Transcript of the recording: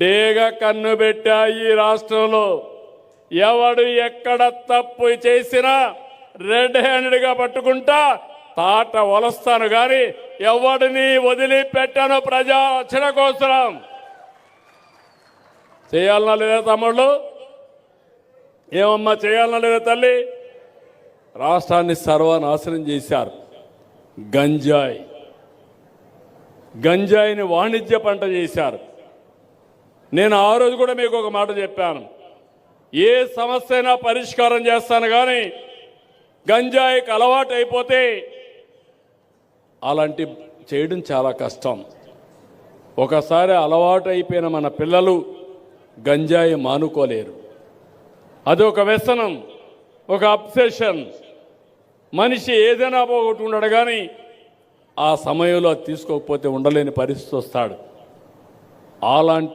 డేగ కన్ను పెట్టా ఈ రాష్ట్రంలో. ఎవడు ఎక్కడ తప్పు చేసినా రెడ్ హ్యాండెడ్గా పట్టుకుంటా తాట వలస్తాను కానీ ఎవడిని వదిలిపెట్టాను. ప్రజా రక్షణ కోసం చేయాలన్నా లేదా తమ్ముళ్ళు? ఏమమ్మా చేయాలన్నా లేదా తల్లి? రాష్ట్రాన్ని సర్వనాశనం చేశారు. గంజాయిని వాణిజ్య పంట చేశారు. నేను ఆ రోజు కూడా మీకు ఒక మాట చెప్పాను, ఏ సమస్య అయినా పరిష్కారం చేస్తాను కానీ గంజాయికి అలవాటు అయిపోతే అలాంటి చేయడం చాలా కష్టం. ఒకసారి అలవాటు అయిపోయిన మన పిల్లలు గంజాయి మానుకోలేరు. అది ఒక వ్యసనం, ఒక అబ్సెషన్. మనిషి ఏదైనా పోగొట్టుకున్నాడు కానీ ఆ సమయంలో తీసుకోకపోతే ఉండలేని పరిస్థితి వస్తాడు. అలాంటి